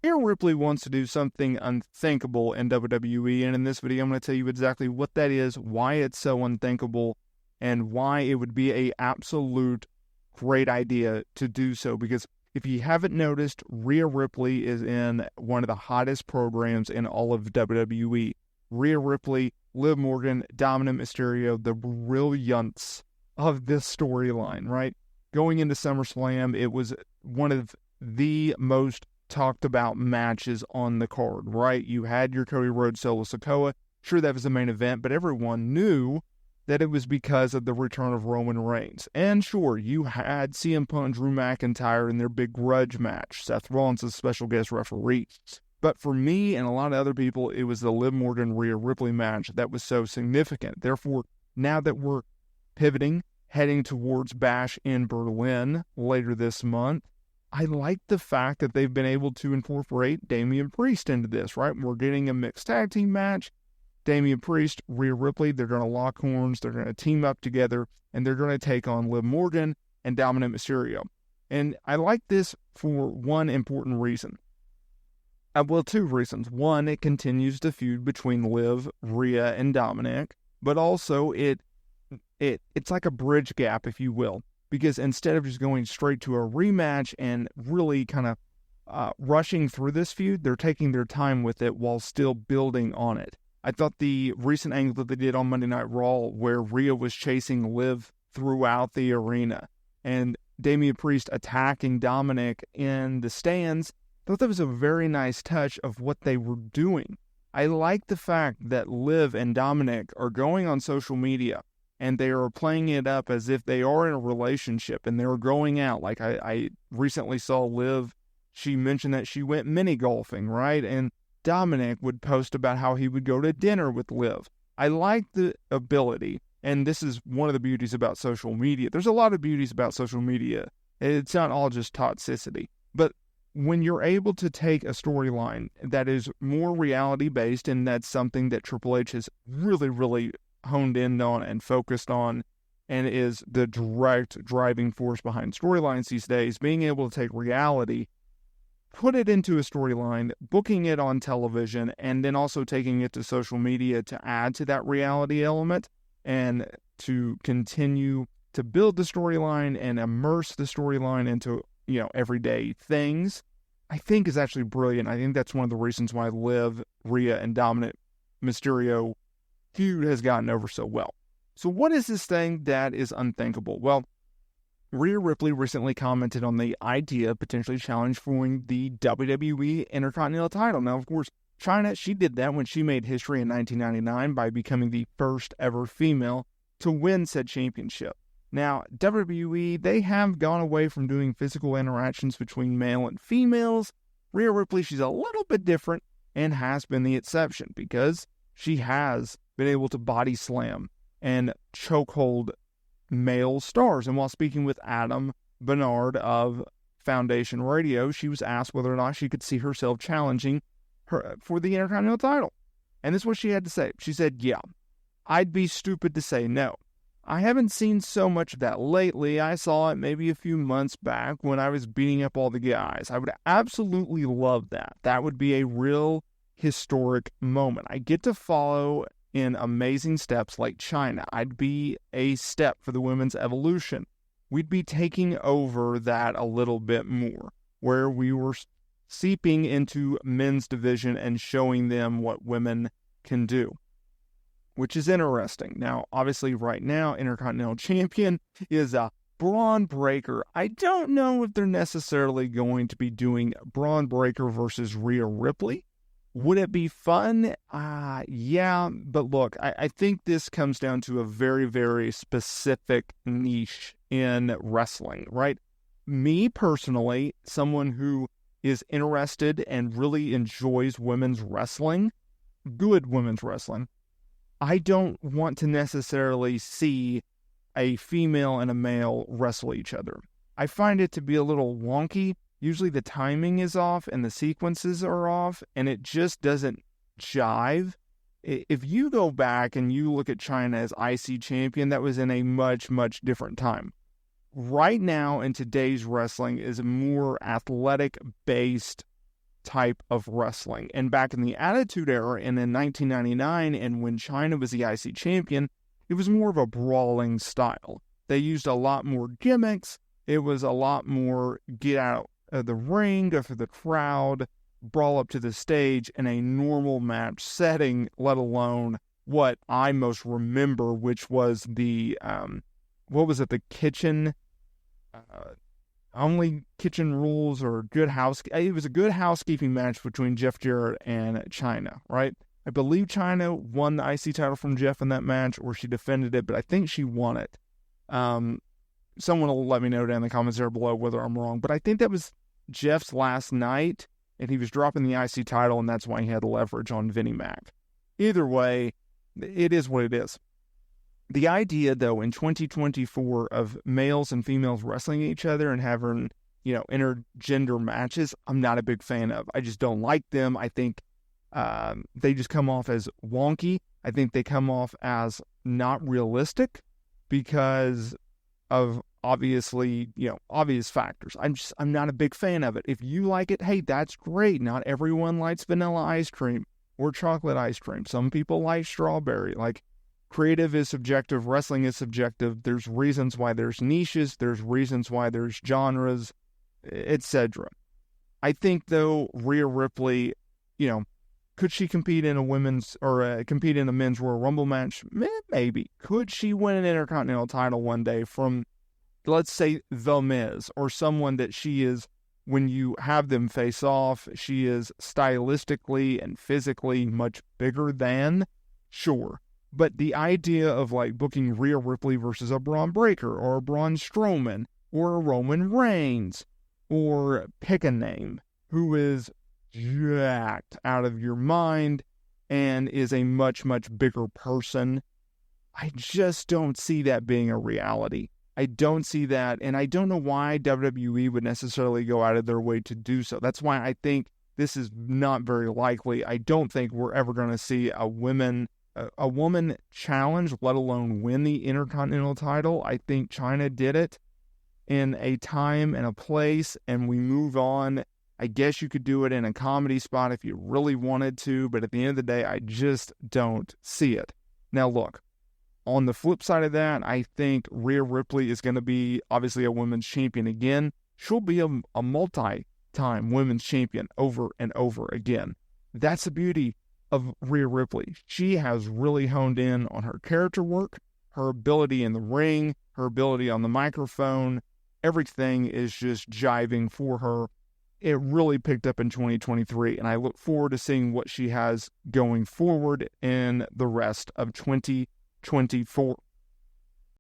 Rhea Ripley wants to do something unthinkable in WWE, and in this video, I'm going to tell you exactly what that is, why it's so unthinkable, and why it would be an absolute great idea to do so. Because if you haven't noticed, Rhea Ripley is in one of the hottest programs in all of WWE. Rhea Ripley, Liv Morgan, Dominic Mysterio, the brilliance of this storyline, right? Going into SummerSlam, it was one of the most talked about matches on the card, right? You had your Cody Rhodes Solo Sikoa. Sure, that was the main event, but everyone knew that it was because of the return of Roman Reigns. And sure, you had CM Punk and Drew McIntyre in their big grudge match. Seth Rollins as special guest referee. But for me and a lot of other people, it was the Liv Morgan Rhea Ripley match that was so significant. Therefore, now that we're pivoting, heading towards Bash in Berlin later this month, I like the fact that they've been able to incorporate Damian Priest into this, right? We're getting a mixed tag team match. Damian Priest, Rhea Ripley, they're going to lock horns, they're going to team up together, and they're going to take on Liv Morgan and Dominic Mysterio. And I like this for one important reason. Well, two reasons. One, it continues the feud between Liv, Rhea, and Dominic, but also it's like a bridge gap, if you will. Because instead of just going straight to a rematch and really kind of rushing through this feud, they're taking their time with it while still building on it. I thought the recent angle that they did on Monday Night Raw, where Rhea was chasing Liv throughout the arena and Damian Priest attacking Dominic in the stands, I thought that was a very nice touch of what they were doing. I like the fact that Liv and Dominic are going on social media and they are playing it up as if they are in a relationship and they're going out. Like I recently saw Liv, she mentioned that she went mini golfing, right? And Dominic would post about how he would go to dinner with Liv. I like the ability, and this is one of the beauties about social media. There's a lot of beauties about social media. It's not all just toxicity. But when you're able to take a storyline that is more reality-based, and that's something that Triple H has really, really honed in on and focused on, and is the direct driving force behind storylines these days, being able to take reality, put it into a storyline, booking it on television, and then also taking it to social media to add to that reality element and to continue to build the storyline and immerse the storyline into, everyday things, I think is actually brilliant. I think that's one of the reasons why Liv, Rhea, and Dominic Mysterio feud has gotten over so well. So what is this thing that is unthinkable? Well, Rhea Ripley recently commented on the idea of potentially challenging the WWE Intercontinental title. Now, of course, China, she did that when she made history in 1999 by becoming the first ever female to win said championship. Now, WWE, they have gone away from doing physical interactions between male and females. Rhea Ripley, she's a little bit different and has been the exception because she has been able to body slam and chokehold male stars. And while speaking with Adam Bernard of Foundation Radio, she was asked whether or not she could see herself challenging her for the Intercontinental title. And this is what she had to say. She said, "Yeah, I'd be stupid to say no. I haven't seen so much of that lately. I saw it maybe a few months back when I was beating up all the guys. I would absolutely love that. That would be a real historic moment. I get to follow in amazing steps like China. I'd be a step for the women's evolution. We'd be taking over that a little bit more, where we were seeping into men's division and showing them what women can do," which is interesting. Now, obviously, right now, Intercontinental Champion is Braunbreaker. I don't know if they're necessarily going to be doing Braunbreaker versus Rhea Ripley. Would it be fun? Yeah, but look, I think this comes down to a very, very specific niche in wrestling, right? Me personally, someone who is interested and really enjoys women's wrestling, good women's wrestling, I don't want to necessarily see a female and a male wrestle each other. I find it to be a little wonky. Usually the timing is off and the sequences are off, and it just doesn't jive. If you go back and you look at China as IC champion, that was in a much, much different time. Right now in today's wrestling is a more athletic-based type of wrestling. And back in the Attitude Era and in 1999, and when China was the IC champion, it was more of a brawling style. They used a lot more gimmicks. It was a lot more get out of the ring, go through the crowd, brawl up to the stage in a normal match setting, let alone what I most remember, which was the, the kitchen, only kitchen rules or good house. It was a good housekeeping match between Jeff Jarrett and Chyna, right? I believe Chyna won the IC title from Jeff in that match, or she defended it, but I think she won it. Someone will let me know down in the comments there below whether I'm wrong, but I think that was Jeff's last night, and he was dropping the IC title, and that's why he had leverage on Vinnie Mac. Either way, it is what it is. The idea, though, in 2024 of males and females wrestling each other and having, intergender matches, I'm not a big fan of. I just don't like them. I think they just come off as wonky. I think they come off as not realistic because of obvious factors. I'm not a big fan of it. If you like it, hey, that's great. Not everyone likes vanilla ice cream or chocolate ice cream. Some people like strawberry. Creative is subjective, wrestling is subjective. There's reasons why there's niches, there's reasons why there's genres, etc. I think, though, Rhea Ripley, could she compete in a men's Royal Rumble match? Maybe. Could she win an Intercontinental title one day from, let's say, The Miz, or someone that she is, when you have them face off, she is stylistically and physically much bigger than? Sure. But the idea of booking Rhea Ripley versus a Braunbreaker or a Braun Strowman or a Roman Reigns, or pick a name, who is jacked out of your mind and is a much, much bigger person, I just don't see that being a reality. I don't see that, and I don't know why WWE would necessarily go out of their way to do so. That's why I think this is not very likely. I don't think we're ever going to see a woman challenge, let alone win the Intercontinental title. I think Chyna did it in a time and a place, and we move on. I guess you could do it in a comedy spot if you really wanted to, but at the end of the day, I just don't see it. Now look, on the flip side of that, I think Rhea Ripley is going to be obviously a women's champion again. She'll be a multi-time women's champion over and over again. That's the beauty of Rhea Ripley. She has really honed in on her character work, her ability in the ring, her ability on the microphone. Everything is just jiving for her. It really picked up in 2023, and I look forward to seeing what she has going forward in the rest of 2024.